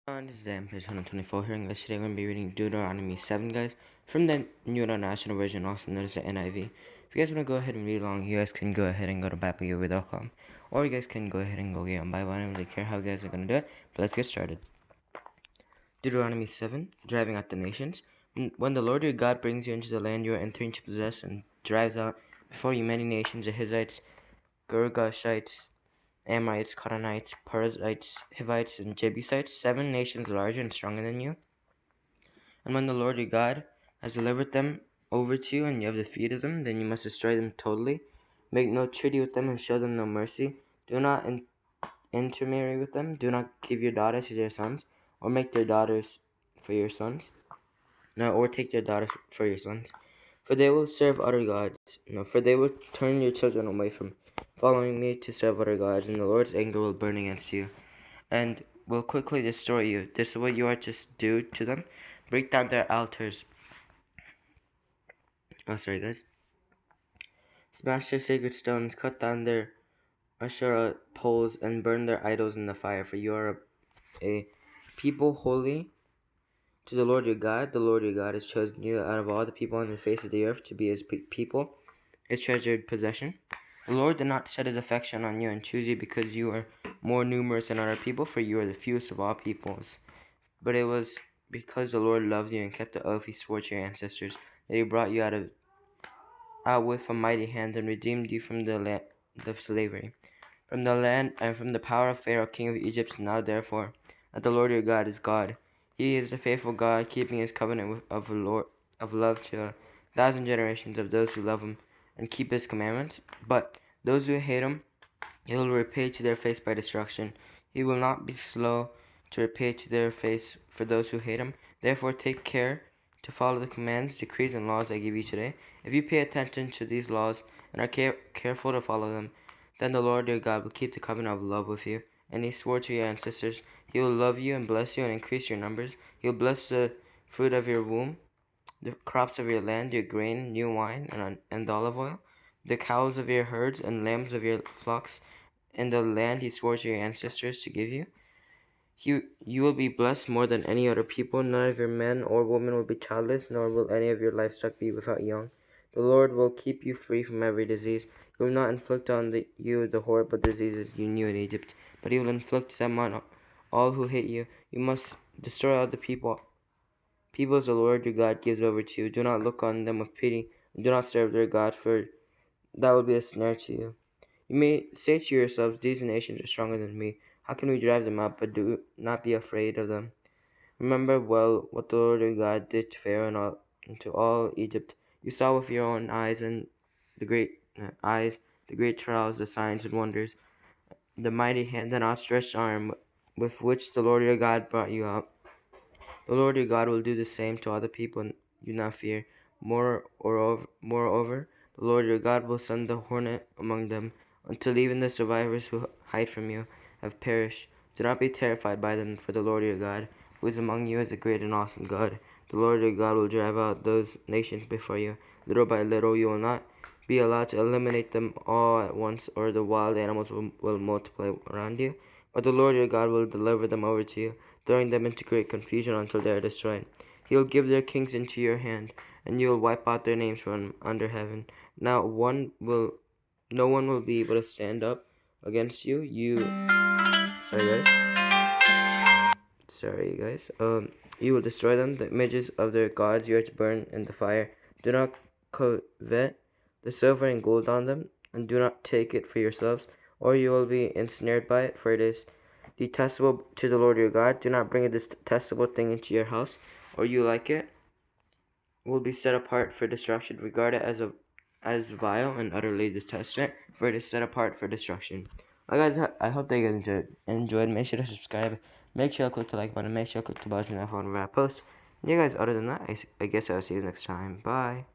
This is page 124 here, and guys, today we're going to be reading Deuteronomy 7, guys, from the New International Version, also known as the NIV. If you guys want to go ahead and read along, you guys can go ahead and go to BibleGiver.com, or you guys can go ahead and go get on Bible. I don't really care how you guys are going to do it, but let's get started. Deuteronomy 7, Driving Out the Nations. When the Lord your God brings you into the land you are entering to possess, and drives out before you many nations, the Hittites, Girgashites, Amorites, Canaanites, Perizzites, Hivites, and Jebusites, 7 nations larger and stronger than you. And when the Lord your God has delivered them over to you, and you have defeated them, then you must destroy them totally. Make no treaty with them, and show them no mercy. Do not intermarry with them. Do not give your daughters to their sons, or make their daughters for your sons. No, or take their daughters for your sons. For they will serve other gods. No, for they will turn your children away from following me to serve other gods, and the Lord's anger will burn against you, and will quickly destroy you. This is what you are to do to them. Break down their altars. Smash their sacred stones, cut down their Asherah poles, and burn their idols in the fire. For you are a people holy to the Lord your God. The Lord your God has chosen you out of all the people on the face of the earth to be his people, his treasured possession. The Lord did not set his affection on you and choose you because you are more numerous than other people, for you are the fewest of all peoples. But it was because the Lord loved you and kept the oath he swore to your ancestors, that he brought you out with a mighty hand and redeemed you from the land of slavery, from the land and from the power of Pharaoh, king of Egypt. Now therefore, that the Lord your God is God. He is the faithful God, keeping his covenant of love to 1,000 generations of those who love him and keep his commandments. But those who hate him, he will repay to their face by destruction. He will not be slow to repay to their face for those who hate him. Therefore take care to follow the commands, decrees, and laws I give you today. If you pay attention to these laws and are careful to follow them, then the Lord your God will keep the covenant of love with you. And he swore to your ancestors, he will love you and bless you and increase your numbers. He will bless the fruit of your womb, the crops of your land, your grain, new wine, and olive oil, the cows of your herds and lambs of your flocks, in the land he swore to your ancestors to give you. You will be blessed more than any other people. None of your men or women will be childless, nor will any of your livestock be without young. The Lord will keep you free from every disease. He will not inflict on you the horrible diseases you knew in Egypt, but he will inflict them on all who hate you. You must destroy all the peoples the Lord your God gives over to you. Do not look on them with pity, and do not serve their God, for that will be a snare to you. You may say to yourselves, these nations are stronger than me. How can we drive them out? But do not be afraid of them. Remember well what the Lord your God did to Pharaoh and to all Egypt. You saw with your own eyes the great trials, the signs and wonders, the mighty hand and outstretched arm with which the Lord your God brought you out. The Lord your God will do the same to other people you now fear. Moreover, the Lord your God will send the hornet among them, until even the survivors who hide from you have perished. Do not be terrified by them, for the Lord your God, who is among you, is a great and awesome God. The Lord your God will drive out those nations before you. Little by little, you will not be allowed to eliminate them all at once, or the wild animals will multiply around you. But the Lord your God will deliver them over to you, throwing them into great confusion until they are destroyed. He will give their kings into your hand, and you will wipe out their names from under heaven. No one will be able to stand up against you. Sorry guys. You will destroy them. The images of their gods you are to burn in the fire. Do not covet the silver and gold on them, and do not take it for yourselves, or you will be ensnared by it, for it is detestable to the Lord your God. Do not bring a detestable thing into your house, or you like it will be set apart for destruction. Regard it as vile and utterly detested, for it is set apart for destruction. Well, guys, I hope that you guys enjoyed. Make sure to subscribe. Make sure to click the like button. Make sure to click the button whenever I post. And you guys, other than that, I guess I'll see you next time. Bye.